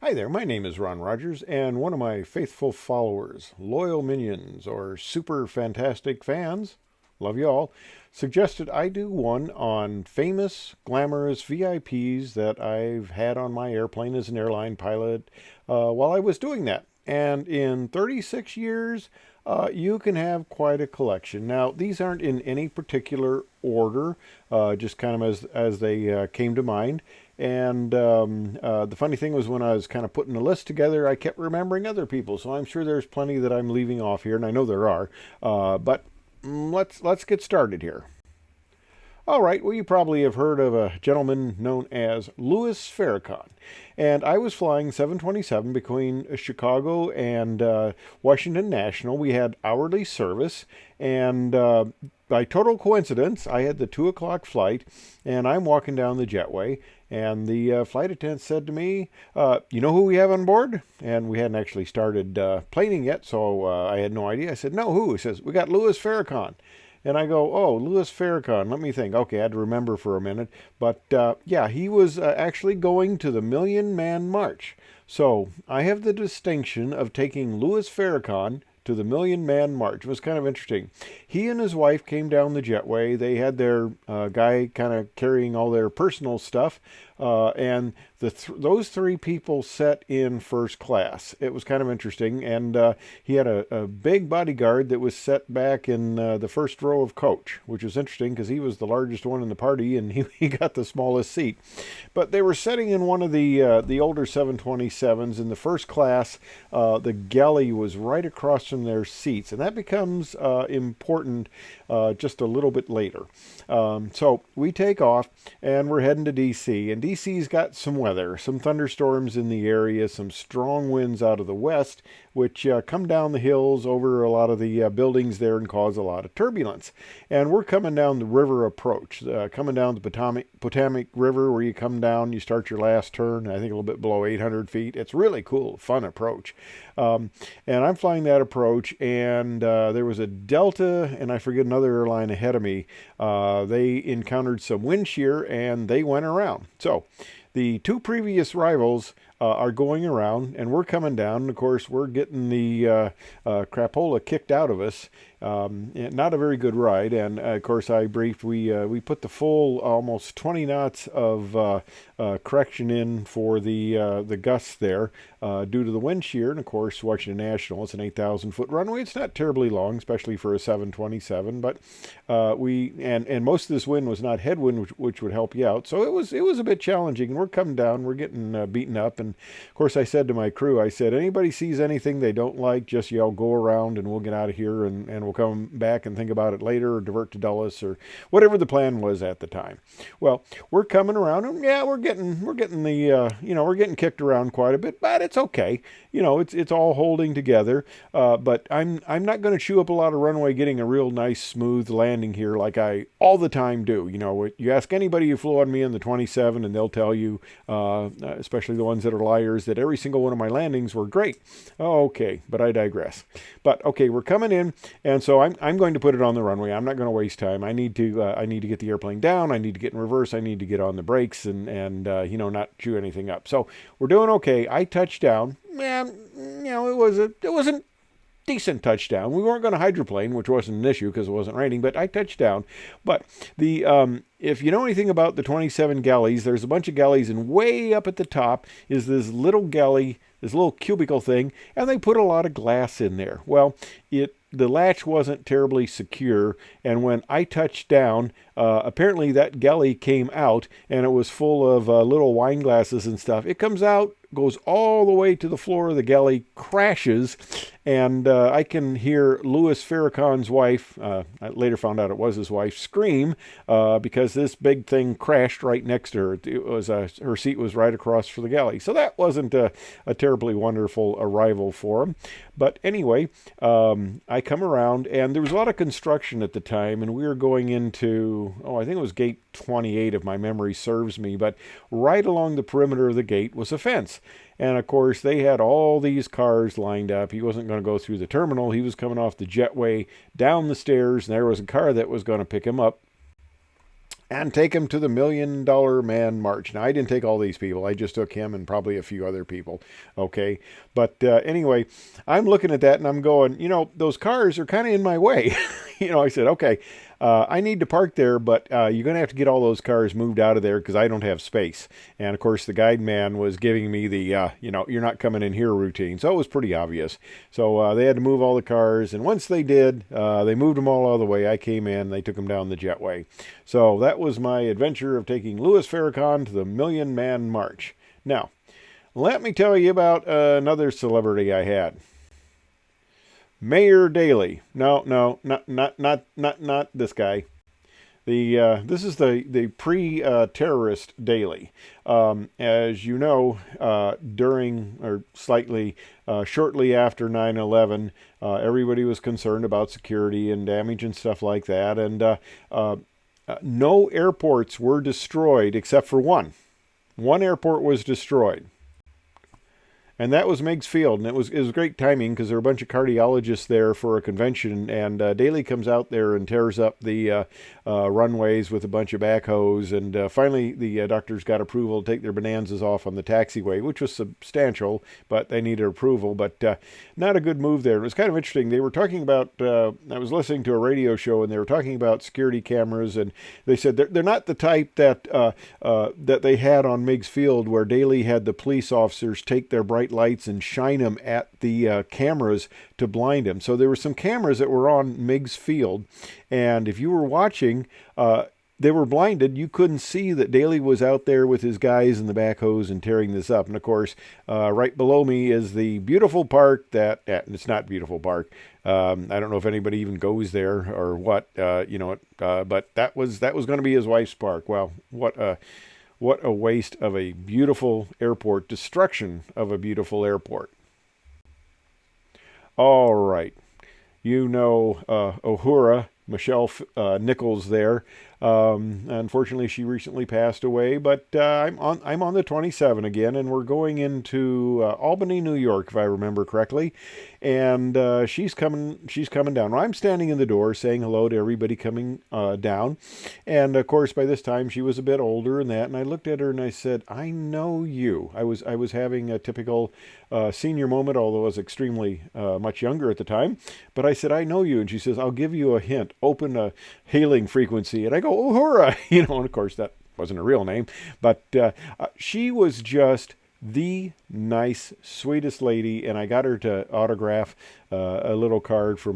Hi there, my name is Ron Rogers, and one of my faithful followers, loyal minions, or super fantastic fans, love you all, suggested I do one on famous, glamorous VIPs that I've had on my airplane as an airline pilot while I was doing that. And in 36 years, you can have quite a collection. Now, these aren't in any particular order, just kind of as they came to mind. And the funny thing was when I was kind of putting the list together, I kept remembering other people. So I'm sure there's plenty that I'm leaving off here, and I know there are. But let's get started here. All right, well, you probably have heard of a gentleman known as Louis Farrakhan. And I was flying 727 between Chicago and Washington National. We had hourly service, and by total coincidence, I had the 2 o'clock flight, and I'm walking down the jetway, and the flight attendant said to me, you know who we have on board? And we hadn't actually started planing yet, so I had no idea. I said, no, who? He says, we got Louis Farrakhan. And I go, oh, Louis Farrakhan. Let me think. Okay, I had to remember for a minute. But yeah, he was actually going to the Million Man March. So I have the distinction of taking Louis Farrakhan to the Million Man March. It was kind of interesting. He and his wife came down the jetway. They had their guy kind of carrying all their personal stuff. And those three people sat in first class. It was kind of interesting. And he had a big bodyguard that was set back in the first row of coach, which was interesting because he was the largest one in the party and he got the smallest seat. But they were sitting in one of the older 727s in the first class. The galley was right across from their seats. And that becomes important just a little bit later. So we take off and we're heading to D.C. And D.C.'s got some weather, some thunderstorms in the area, some strong winds out of the west, which come down the hills over a lot of the buildings there and cause a lot of turbulence. And we're coming down the river approach, coming down the Potomac River, where you come down, you start your last turn, I think a little bit below 800 feet. It's really cool, fun approach. And I'm flying that approach, and there was a Delta, and I forget another airline ahead of me. They encountered some wind shear, and they went around. So the two previous rivals are going around, and we're coming down. And of course, we're getting the crapola kicked out of us. Not a very good ride. And of course, I briefed. We put the full almost 20 knots of correction in for the gusts there due to the wind shear. And of course, Washington National, it's an 8,000-foot runway. It's not terribly long, especially for a 727. But and most of this wind was not headwind, which would help you out. So it was a bit challenging. And we're coming down. We're getting beaten up. And of course, I said to my crew, I said, anybody sees anything they don't like, just yell, go around, and we'll get out of here, and we'll come back and think about it later, or divert to Dulles, or whatever the plan was at the time. Well, we're coming around, and yeah, we're getting the we're getting kicked around quite a bit, but it's okay. It's all holding together. But I'm not going to chew up a lot of runway getting a real nice smooth landing here like I all the time do. You ask anybody who flew on me in the 27, and they'll tell you, especially the ones that are liars, that every single one of my landings were great. Oh, okay, but I digress. But okay, we're coming in, and so I'm going to put it on the runway. I'm not going to waste time. I need to get the airplane down. I need to get in reverse. I need to get on the brakes and not chew anything up. So we're doing okay. I touched down. Man, it was a decent touchdown. We weren't going to hydroplane, which wasn't an issue because it wasn't raining, but I touched down. But the if you know anything about the 27 galleys, there's a bunch of galleys, and way up at the top is this little galley, this little cubicle thing, and they put a lot of glass in there. Well, the latch wasn't terribly secure, and when I touched down, apparently that galley came out, and it was full of little wine glasses and stuff. It comes out, goes all the way to the floor of the galley, crashes, and I can hear Louis Farrakhan's wife, I later found out it was his wife, scream because this big thing crashed right next to her. It was her seat was right across from the galley. So that wasn't a terribly wonderful arrival for him. But anyway, I come around, and there was a lot of construction at the time, and we were going into, I think it was gate 28 if my memory serves me, but right along the perimeter of the gate was a fence. And of course, they had all these cars lined up. He wasn't going to go through the terminal. He was coming off the jetway down the stairs, and there was a car that was going to pick him up. and take him to the $1 Million Man March. Now, I didn't take all these people. I just took him and probably a few other people. Okay. But anyway, I'm looking at that and I'm going, those cars are kind of in my way. I said, okay, I need to park there, but you're going to have to get all those cars moved out of there because I don't have space. And of course, the guide man was giving me the, you're not coming in here routine. So it was pretty obvious. So they had to move all the cars. And once they did, they moved them all out of the way. I came in, they took them down the jetway. So that was my adventure of taking Louis Farrakhan to the Million Man March. Now, let me tell you about another celebrity I had. Mayor Daley. No, not this guy. This is the pre-terrorist Daley. As you know, during or slightly shortly after 9/11, everybody was concerned about security and damage and stuff like that, and no airports were destroyed except for one. One airport was destroyed. And that was Meigs Field, and it was great timing because there were a bunch of cardiologists there for a convention, and Daley comes out there and tears up the runways with a bunch of backhoes, and finally the doctors got approval to take their bonanzas off on the taxiway, which was substantial, but they needed approval, but not a good move there. It was kind of interesting. They were talking about, I was listening to a radio show, and they were talking about security cameras, and they said they're not the type that that they had on Meigs Field, where Daley had the police officers take their bright lights and shine them at the cameras to blind him. So there were some cameras that were on Meigs Field, and if you were watching, they were blinded. You couldn't see that Daley was out there with his guys in the backhoes and tearing this up. And of course, right below me is the beautiful park that, it's not beautiful park. I don't know if anybody even goes there or what, but that was going to be his wife's park. Well, what a waste of a beautiful airport, destruction of a beautiful airport. All right. Uhura, Michelle Nichols there. Unfortunately, she recently passed away, but I'm on the 27 again, and we're going into Albany, New York, if I remember correctly. And she's coming down. Well, I'm standing in the door saying hello to everybody coming down. And of course, by this time she was a bit older and that. And I looked at her and I said, "I know you." I was having a typical senior moment, although I was extremely much younger at the time. But I said, "I know you." And she says, "I'll give you a hint. Open a hailing frequency." And I go, "Uhura," and of course that wasn't a real name, but she was just the nice, sweetest lady, and I got her to autograph a little card for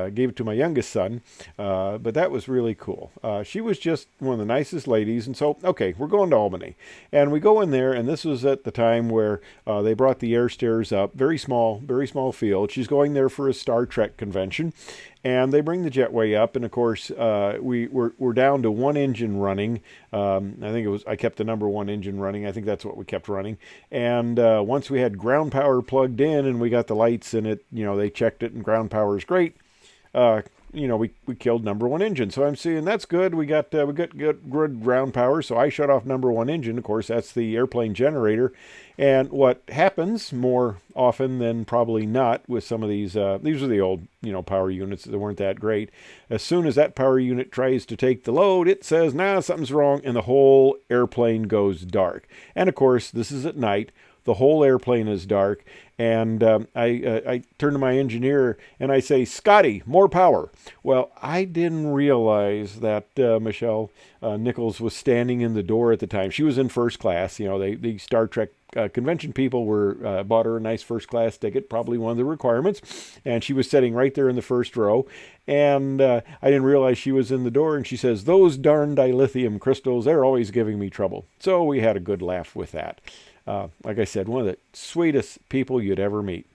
gave it to my youngest son, but that was really cool. She was just one of the nicest ladies, and so, okay, we're going to Albany, and we go in there, and this was at the time where they brought the air stairs up, very small field. She's going there for a Star Trek convention, and they bring the jetway up, and of course, we're down to one engine running. I kept the number one engine running. I think that's what we kept running. And once we had ground power plugged in and we got the lights in it, they checked it and ground power is great. We killed number one engine. So I'm seeing that's good. We got good ground power. So I shut off number one engine. Of course, that's the airplane generator. And what happens more often than probably not with some of these are the old, power units that weren't that great. As soon as that power unit tries to take the load, it says, "Nah, something's wrong," and the whole airplane goes dark. And of course, this is at night. The whole airplane is dark, and I turn to my engineer and I say, "Scotty, more power." Well, I didn't realize that Michelle Nichols was standing in the door at the time. She was in first class. The Star Trek convention people bought her a nice first class ticket, probably one of the requirements, and she was sitting right there in the first row. And I didn't realize she was in the door, and she says, "Those darn dilithium crystals, they're always giving me trouble." So we had a good laugh with that. Like I said, one of the sweetest people you'd ever meet.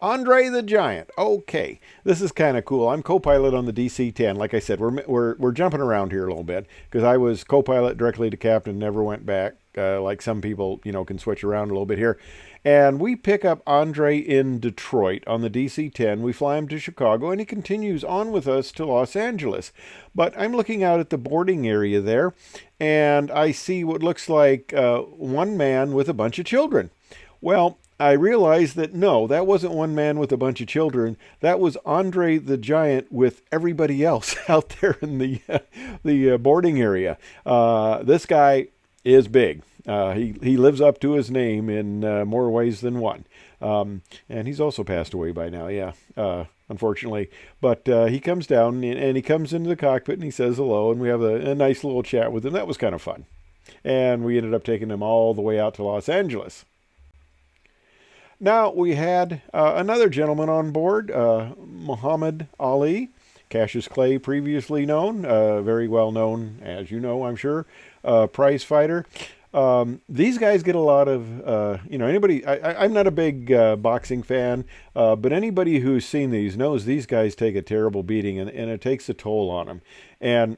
Andre the Giant. Okay, this is kind of cool. I'm co-pilot on the DC-10. Like I said, we're jumping around here a little bit because I was co-pilot directly to captain, never went back. Like some people, can switch around a little bit here. And we pick up Andre in Detroit on the DC-10. We fly him to Chicago, and he continues on with us to Los Angeles. But I'm looking out at the boarding area there, and I see what looks like one man with a bunch of children. Well, I realized that no, that wasn't one man with a bunch of children. That was Andre the Giant with everybody else out there in the boarding area. This guy is big. He lives up to his name in more ways than one. And he's also passed away by now, yeah, unfortunately. But he comes down and he comes into the cockpit and he says hello, and we have a nice little chat with him. That was kind of fun. And we ended up taking him all the way out to Los Angeles. Now, we had another gentleman on board, Muhammad Ali, Cassius Clay previously known, very well known, as you know, I'm sure, prize fighter. These guys get a lot of, anybody, I'm not a big boxing fan, but anybody who's seen these knows these guys take a terrible beating, and it takes a toll on them. And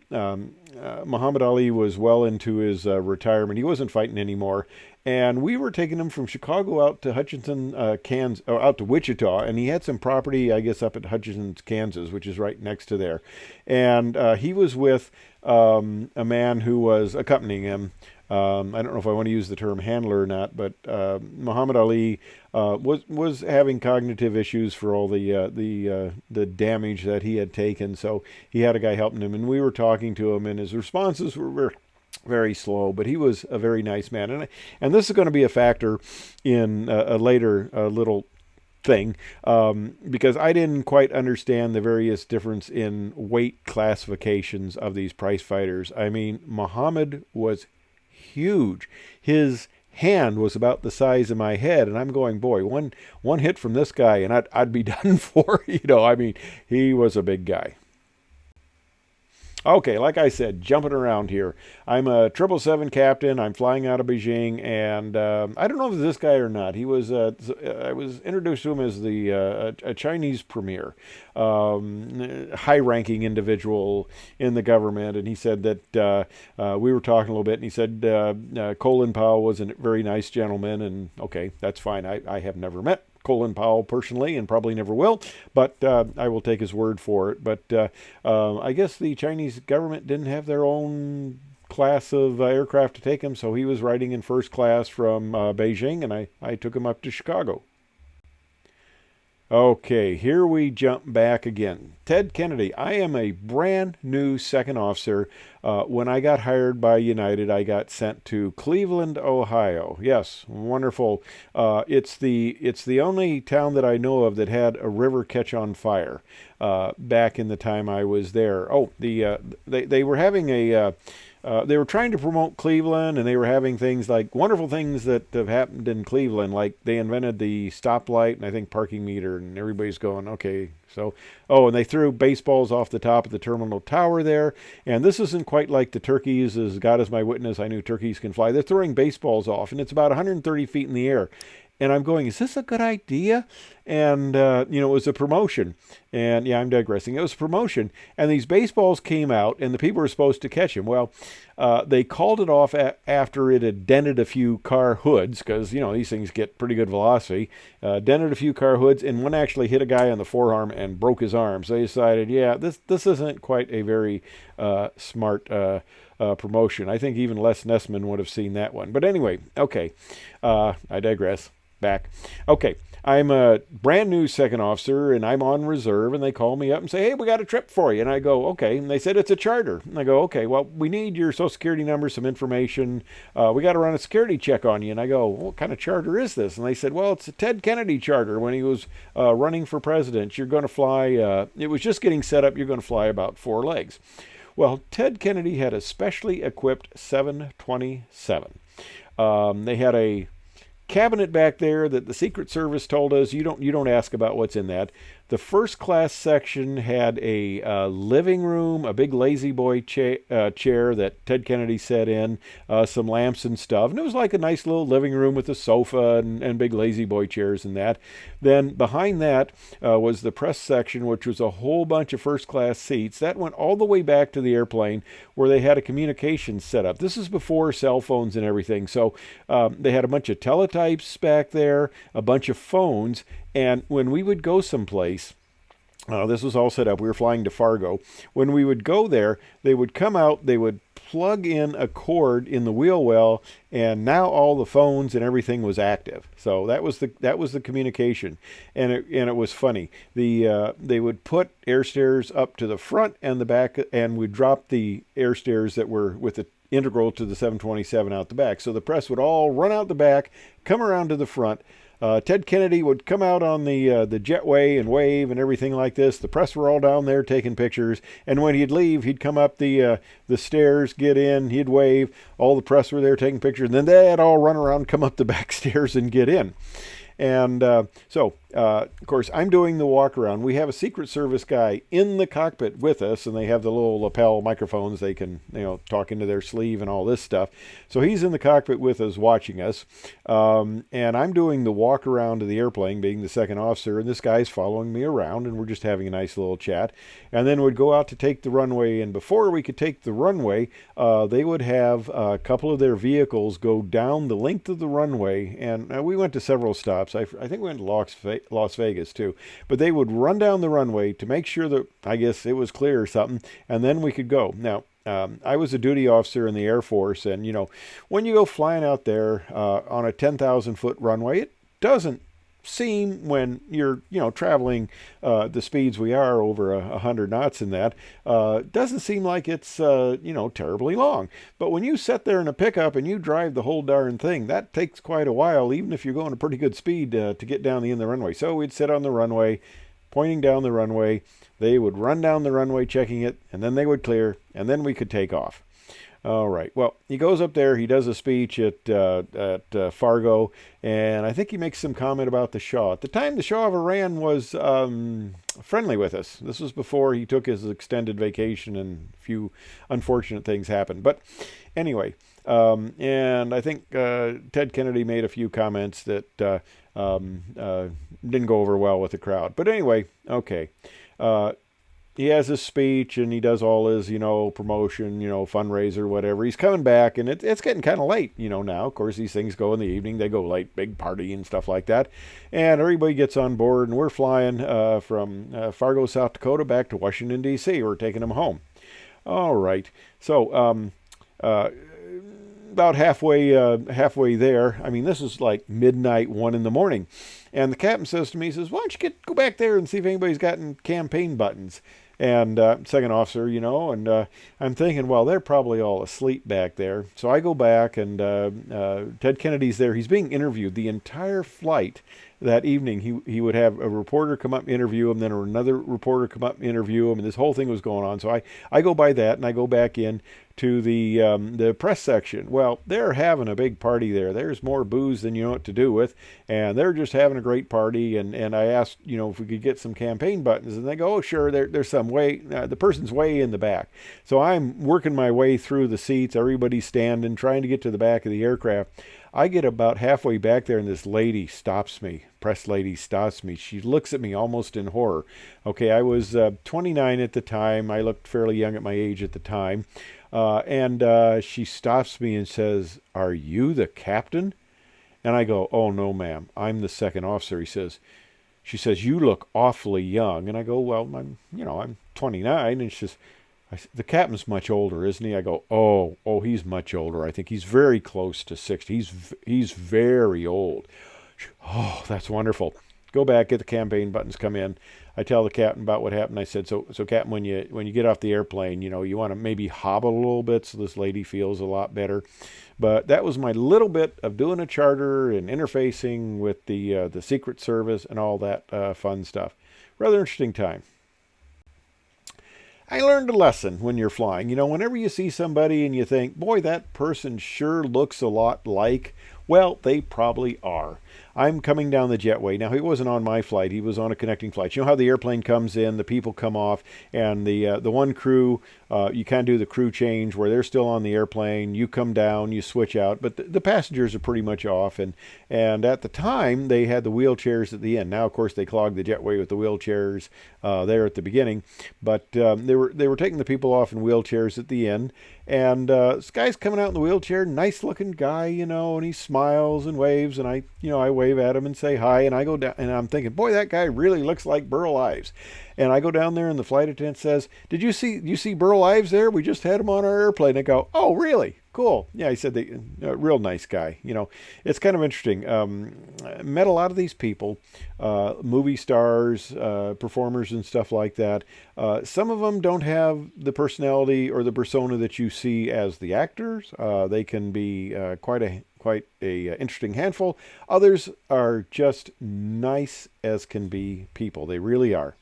Muhammad Ali was well into his retirement. He wasn't fighting anymore. And we were taking him from Chicago out to Hutchinson, Kansas, or out to Wichita, and he had some property, I guess, up at Hutchinson, Kansas, which is right next to there. And he was with a man who was accompanying him. I don't know if I want to use the term handler or not, but Muhammad Ali was having cognitive issues for all the damage that he had taken. So he had a guy helping him, and we were talking to him, and his responses were very slow, but he was a very nice man. And this is going to be a factor in a later little thing, because I didn't quite understand the various difference in weight classifications of these prize fighters. I mean, Muhammad was huge. His hand was about the size of my head, and I'm going, boy, one hit from this guy and I'd be done for. I mean, he was a big guy. Okay, like I said, jumping around here. I'm a 777 captain. I'm flying out of Beijing, and I don't know if it's this guy or not. He was I was introduced to him as a Chinese premier, high-ranking individual in the government, and he said that we were talking a little bit, and he said Coen Powell was a very nice gentleman, and okay, that's fine. I have never met Coen Powell personally, and probably never will, but I will take his word for it. But I guess the Chinese government didn't have their own class of aircraft to take him, so he was riding in first class from Beijing, and I took him up to Chicago. Okay, here we jump back again. Ted Kennedy. I am a brand new second officer. When I got hired by United, I got sent to Cleveland, Ohio. Yes, wonderful. It's the only town that I know of that had a river catch on fire back in the time I was there. Oh, they were having they were trying to promote Cleveland, and they were having things like wonderful things that have happened in Cleveland, like they invented the stoplight and I think parking meter, and everybody's going, okay. So, and they threw baseballs off the top of the terminal tower there. And this isn't quite like the turkeys, as God is my witness, I knew turkeys can fly. They're throwing baseballs off, and it's about 130 feet in the air. And I'm going, is this a good idea? And, it was a promotion. And, yeah, I'm digressing. It was a promotion. And these baseballs came out, and the people were supposed to catch them. Well, they called it off after it had dented a few car hoods, because, these things get pretty good velocity. Dented a few car hoods, and one actually hit a guy on the forearm and broke his arm. So they decided, yeah, this isn't quite a very smart promotion. I think even Les Nessman would have seen that one. But anyway, okay, I digress. Back. Okay, I'm a brand new second officer, and I'm on reserve, and they call me up and say, hey, we got a trip for you. And I go, okay. And they said, it's a charter. And I go, okay, well, we need your social security number, some information. We got to run a security check on you. And I go, what kind of charter is this? And they said, well, it's a Ted Kennedy charter. When he was running for president, you're going to fly, it was just getting set up, you're going to fly about 4 legs. Well, Ted Kennedy had a specially equipped 727. They had a cabinet back there that the Secret Service told us you don't ask about what's in that. The first class section had a living room, a big lazy boy chair that Ted Kennedy sat in, some lamps and stuff. And it was like a nice little living room with a sofa and big lazy boy chairs and that. Then behind that was the press section, which was a whole bunch of first class seats. That went all the way back to the airplane where they had a communications set up. This is before cell phones and everything. So they had a bunch of teletypes back there, a bunch of phones. And when we would go someplace, This was all set up. We were flying to Fargo. When we would go there, they would come out, they would plug in a cord in the wheel well, and now all the phones and everything was active. So that was the communication, and it was funny. They would put air stairs up to the front and the back, and we'd drop the air stairs that were with the integral to the 727 out the back. So the press would all run out the back, come around to the front. Ted Kennedy would come out on the jetway and wave and everything like this. The press were all down there taking pictures. And when he'd leave, he'd come up the stairs, get in, he'd wave. All the press were there taking pictures. And then they'd all run around, come up the back stairs and get in. And of course, I'm doing the walk around. We have a Secret Service guy in the cockpit with us, and they have the little lapel microphones. They can, talk into their sleeve and all this stuff. So he's in the cockpit with us, watching us. And I'm doing the walk around to the airplane, being the second officer, and this guy's following me around, and we're just having a nice little chat. And then we'd go out to take the runway, and before we could take the runway, they would have a couple of their vehicles go down the length of the runway, and we went to several stops. I think we went to Las Vegas too. But they would run down the runway to make sure that, I guess, it was clear or something, and then we could go. Now, I was a duty officer in the Air Force, and, when you go flying out there on a 10,000-foot runway, it doesn't seem, when you're, traveling the speeds we are, over 100 knots in that, doesn't seem like it's, terribly long. But when you sit there in a pickup and you drive the whole darn thing, that takes quite a while, even if you're going a pretty good speed to get down the end of the runway. So we'd sit on the runway, pointing down the runway. They would run down the runway, checking it, and then they would clear, and then we could take off. All right. Well, he goes up there. He does a speech at Fargo, and I think he makes some comment about the Shah. At the time, the Shah of Iran was friendly with us. This was before he took his extended vacation, and a few unfortunate things happened. But anyway, and I think Ted Kennedy made a few comments that didn't go over well with the crowd. But anyway, okay. He has his speech, and he does all his, promotion, fundraiser, whatever. He's coming back, and it's getting kind of late, now. Of course, these things go in the evening. They go late, big party and stuff like that. And everybody gets on board, and we're flying from Fargo, South Dakota, back to Washington, D.C. We're taking them home. All right. So about halfway there. I mean, this is like midnight, 1 a.m. And the captain says to me, he says, "Why don't you go back there and see if anybody's gotten campaign buttons?" And second officer, and I'm thinking, well, they're probably all asleep back there. So I go back, and Ted Kennedy's there. He's being interviewed the entire flight. That evening, he would have a reporter come up and interview him, then another reporter come up and interview him, and this whole thing was going on. So I go by that, and I go back in to the press section. Well, they're having a big party there. There's more booze than you know what to do with, and they're just having a great party. And I asked, if we could get some campaign buttons, and they go, "Oh, sure, there's some way, the person's way in the back." So I'm working my way through the seats, everybody's standing, trying to get to the back of the aircraft. I get about halfway back there, and this lady stops me. Press lady stops me. She looks at me almost in horror. Okay, I was 29 at the time. I looked fairly young at my age at the time. And she stops me and says, "Are you the captain?" And I go, "Oh, no, ma'am. I'm the second officer." She says, "You look awfully young." And I go, "Well, I'm 29. And she says, "The captain's much older, isn't he?" I go, oh, he's much older. I think he's very close to 60. He's very old." "Oh, that's wonderful." Go back, get the campaign buttons, come in. I tell the captain about what happened. I said, so Captain, when you get off the airplane, you want to maybe hobble a little bit so this lady feels a lot better. But that was my little bit of doing a charter and interfacing with the Secret Service and all that fun stuff. Rather interesting time. I learned a lesson when you're flying. Whenever you see somebody and you think, boy, that person sure looks a lot like, well, they probably are. I'm coming down the jetway. Now, he wasn't on my flight. He was on a connecting flight. You know how the airplane comes in, the people come off, and the one crew, you kind of do the crew change where they're still on the airplane. You come down, you switch out, but the passengers are pretty much off. And at the time, they had the wheelchairs at the end. Now, of course, they clogged the jetway with the wheelchairs there at the beginning. But they were taking the people off in wheelchairs at the end. And this guy's coming out in the wheelchair, nice looking guy, and he smiles and waves, and I wave at him and say hi, and I go down, and I'm thinking, boy, that guy really looks like Burl Ives. And I go down there, and the flight attendant says, you see Burl Ives there? We just had him on our airplane. I go, oh, really? Cool. Yeah, he said, real nice guy. It's kind of interesting. I met a lot of these people, movie stars, performers, and stuff like that. Some of them don't have the personality or the persona that you see as the actors. They can be quite a interesting handful. Others are just nice as can be people. They really are.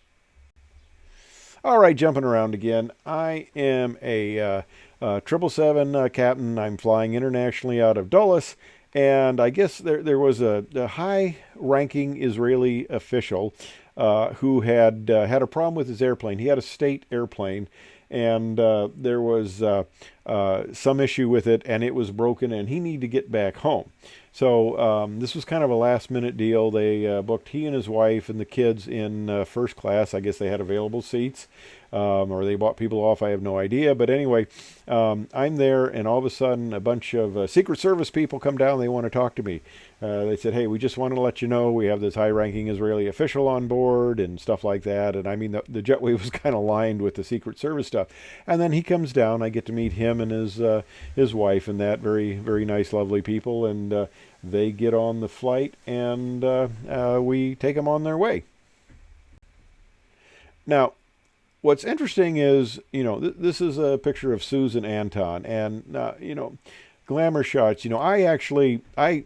All right, jumping around again. I am a 777 captain. I'm flying internationally out of Dulles, and I guess there was a high-ranking Israeli official who had a problem with his airplane. He had a state airplane, and there was some issue with it, and it was broken, and he needed to get back home. So this was kind of a last-minute deal. They booked he and his wife and the kids in first class. I guess they had available seats, or they bought people off. I have no idea. But anyway, I'm there, and all of a sudden, a bunch of Secret Service people come down. They want to talk to me. They said, hey, we just want to let you know we have this high-ranking Israeli official on board and stuff like that. And I mean, the jetway was kind of lined with the Secret Service stuff. And then he comes down. I get to meet him and his wife and that. Very, very nice, lovely people. And they get on the flight, and we take them on their way. Now, what's interesting is, this is a picture of Susan Anton, and, glamour shots. I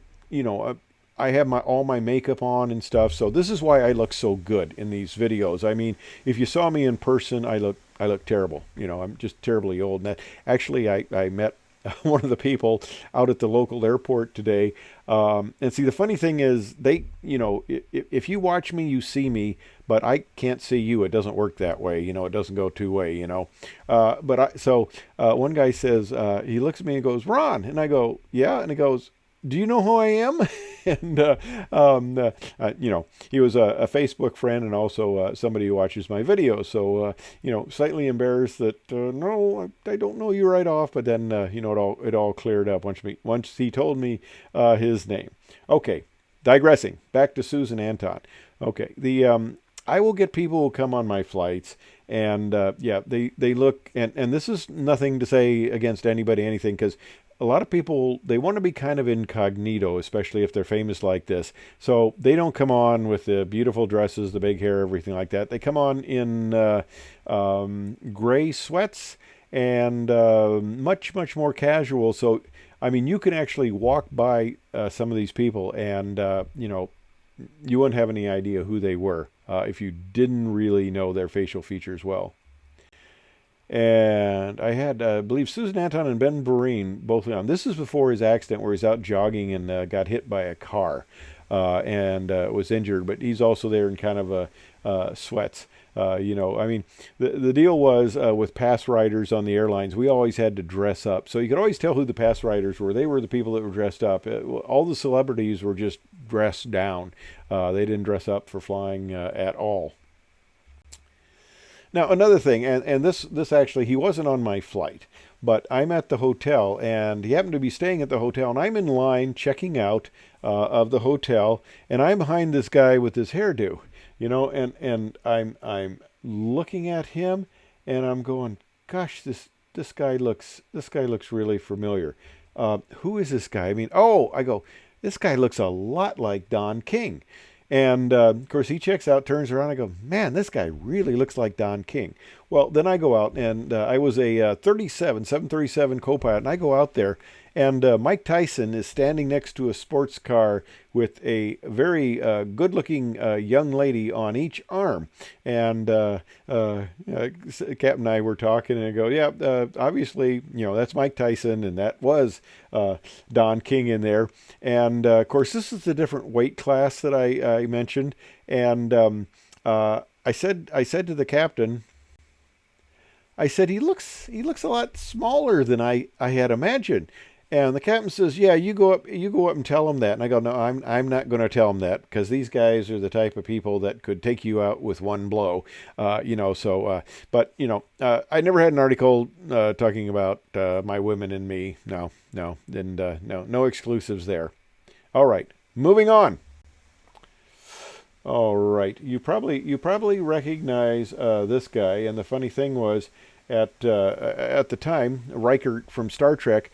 have all my makeup on and stuff, so this is why I look so good in these videos. I mean, if you saw me in person, I look terrible. I'm just terribly old. And actually, I met one of the people out at the local airport today. And see, the funny thing is, if you watch me, you see me, but I can't see you. It doesn't work that way. It doesn't go two-way, So one guy says, he looks at me and goes, Ron. And I go, yeah. And he goes, do you know who I am? And, he was a Facebook friend and also somebody who watches my videos. So, slightly embarrassed that, no, I don't know you right off. But then, it all cleared up once he told me his name. Okay, digressing. Back to Susan Anton. Okay, I will get people who come on my flights, and they look, and this is nothing to say against anybody, anything, because a lot of people, they want to be kind of incognito, especially if they're famous like this. So they don't come on with the beautiful dresses, the big hair, everything like that. They come on in gray sweats and much, much more casual. So, I mean, you can actually walk by some of these people and, you wouldn't have any idea who they were if you didn't really know their facial features well. And I had, I believe, Susan Anton and Ben Vereen both on. This is before his accident where he's out jogging and got hit by a car and was injured. But he's also there in kind of sweats. I mean, the deal was with pass riders on the airlines, we always had to dress up. So you could always tell who the pass riders were. They were the people that were dressed up. All the celebrities were just dressed down. They didn't dress up for flying at all. Now, another thing, and this actually, he wasn't on my flight, but I'm at the hotel, and he happened to be staying at the hotel, and I'm in line checking out of the hotel, and I'm behind this guy with his hairdo, and I'm looking at him, and I'm going, gosh, this guy looks really familiar. Who is this guy? I mean, I go, this guy looks a lot like Don King. And, of course, he checks out, turns around, I go, man, this guy really looks like Don King. Well, then I go out, and I was a 737 co-pilot, and I go out there, and Mike Tyson is standing next to a sports car with a very good-looking young lady on each arm. And Captain and I were talking, and I go, yeah, obviously, that's Mike Tyson, and that was Don King in there. And, of course, this is the different weight class that I mentioned. And I said to the captain, I said, he looks a lot smaller than I had imagined. And the captain says, "Yeah, you go up and tell them that." And I go, "No, I'm not going to tell them that because these guys are the type of people that could take you out with one blow." But I never had an article talking about my women and me. No, no, and no exclusives there. All right, moving on. All right, you probably recognize this guy. And the funny thing was, at the time, Riker from Star Trek.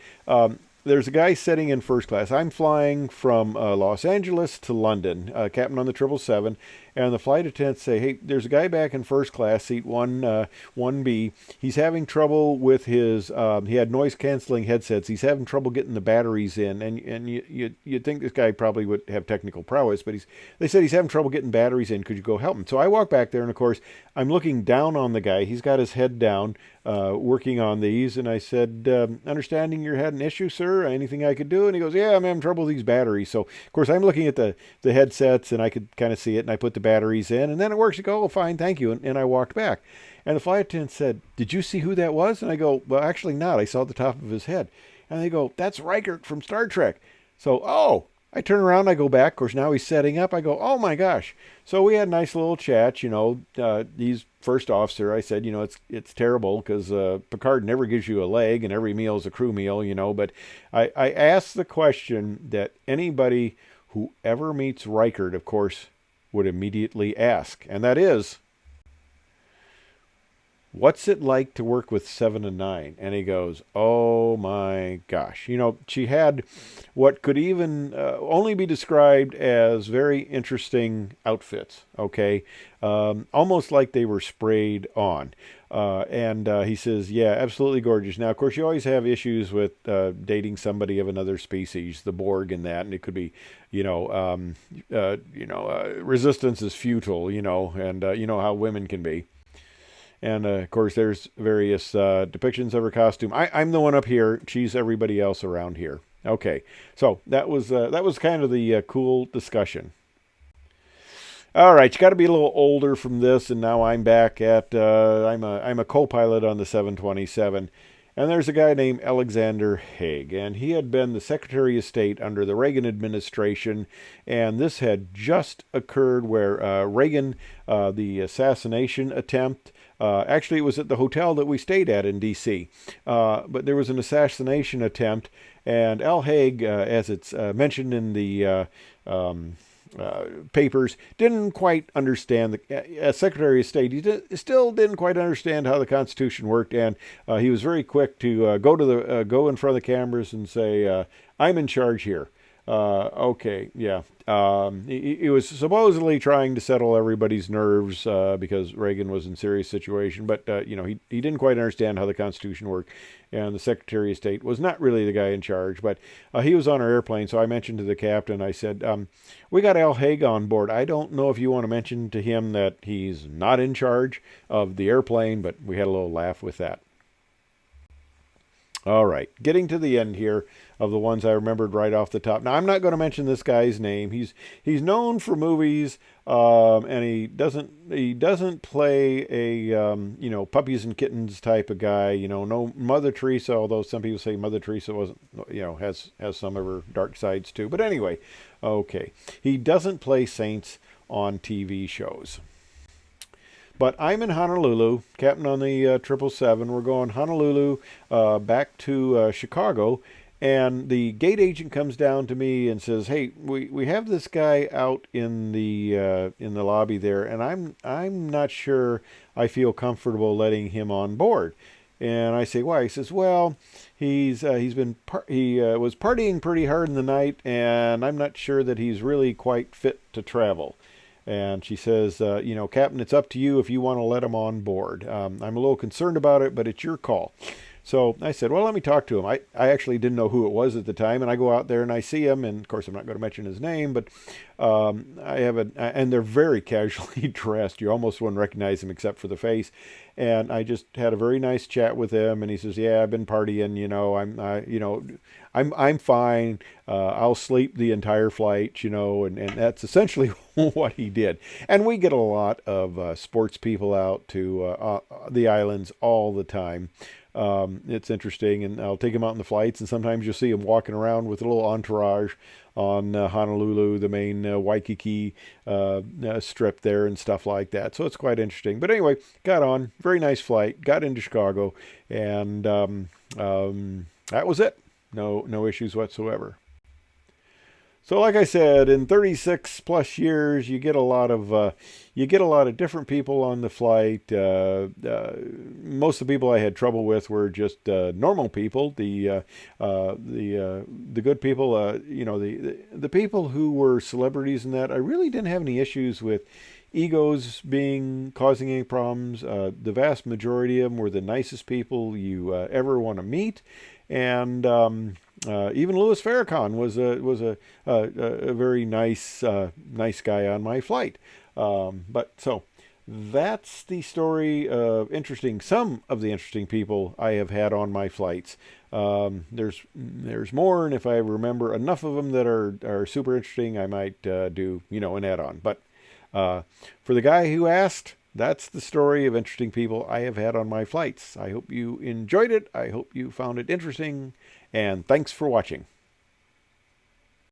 There's a guy sitting in first class. I'm flying from Los Angeles to London, captain on the 777, and the flight attendants say, "Hey, there's a guy back in first class, seat 1B. He's having trouble with his. He had noise canceling headsets. He's having trouble getting the batteries in, and you'd think this guy probably would have technical prowess, but they said he's having trouble getting batteries in. Could you go help him?" So I walk back there, and of course I'm looking down on the guy. He's got his head down, working on these, and I said, "Understanding you had an issue, sir. Anything I could do?" And he goes, "Yeah, I'm having trouble with these batteries." So of course I'm looking at the headsets, and I could kind of see it, and I put the batteries in, and then it works. You go, "Oh, fine, thank you," and I walked back. And the flight attendant said, "Did you see who that was?" And I go, "Well, actually not. I saw the top of his head." And they go, "That's Riker from Star Trek." So, I turn around, I go back. Of course, now he's setting up. I go, "Oh my gosh!" So we had a nice little chat. He's first officer. I said, it's terrible because Picard never gives you a leg, and every meal is a crew meal. But I asked the question that anybody who ever meets Riker, of course, would immediately ask, and that is, "What's it like to work with 7 and 9?" And he goes, "Oh my gosh." She had what could even only be described as very interesting outfits, okay? Almost like they were sprayed on. And he says, "Yeah, absolutely gorgeous." Now, of course, you always have issues with dating somebody of another species, the Borg and that, and it could be, resistance is futile, and you know how women can be. And of course, there's various depictions of her costume. I'm the one up here. She's everybody else around here. Okay, so that was kind of the cool discussion. All right, you got to be a little older from this, and now I'm back at I'm a co-pilot on the 727, and there's a guy named Alexander Haig, and he had been the Secretary of State under the Reagan administration, and this had just occurred where Reagan, the assassination attempt. Actually, it was at the hotel that we stayed at in D.C., but there was an assassination attempt, and Al Haig, as it's mentioned in the papers, didn't quite understand as Secretary of State. Still didn't quite understand how the Constitution worked, and he was very quick to go in front of the cameras and say, "I'm in charge here." Okay, yeah. He was supposedly trying to settle everybody's nerves because Reagan was in a serious situation, but he didn't quite understand how the Constitution worked, and the Secretary of State was not really the guy in charge. But he was on our airplane, so I mentioned to the captain, I said, "We got Al Haig on board. I don't know if you want to mention to him that he's not in charge of the airplane," but we had a little laugh with that. All right, getting to the end here of the ones I remembered right off the top. Now, I'm not going to mention this guy's name. He's known for movies, and he doesn't play a puppies and kittens type of guy. No Mother Teresa, although some people say Mother Teresa wasn't has some of her dark sides too. But anyway, okay, he doesn't play saints on TV shows. But I'm in Honolulu, captain on the 777. We're going Honolulu back to Chicago, and the gate agent comes down to me and says, "Hey, we have this guy out in the lobby there, and I'm not sure I feel comfortable letting him on board." And I say, "Why?" He says, "Well, he was partying pretty hard in the night, and I'm not sure that he's really quite fit to travel." And she says, "Captain, it's up to you if you want to let him on board. I'm a little concerned about it, but it's your call." So I said, "Well, let me talk to him." I actually didn't know who it was at the time, and I go out there and I see him, and of course I'm not going to mention his name, but and they're very casually dressed. You almost wouldn't recognize him except for the face. And I just had a very nice chat with him, and he says, "Yeah, I've been partying. I'm fine. I'll sleep the entire flight. And that's essentially what he did." And we get a lot of sports people out to the islands all the time. It's interesting, and I'll take them out in the flights, and sometimes you'll see them walking around with a little entourage on Honolulu, the main Waikiki strip there, and stuff like that. So it's quite interesting. But anyway, got on, very nice flight, got into Chicago, and that was it. No issues whatsoever. So, like I said, in 36 plus years, you get a lot of different people on the flight. Most of the people I had trouble with were just normal people. The good people, the people who were celebrities and that. I really didn't have any issues with egos causing any problems. The vast majority of them were the nicest people you ever want to meet, and even Louis Farrakhan was a very nice guy on my flight. But so that's the story of some of the interesting people I have had on my flights. There's more, and if I remember enough of them that are super interesting, I might do an add-on. But for the guy who asked, that's the story of interesting people I have had on my flights. I hope you enjoyed it. I hope you found it interesting. And thanks for watching.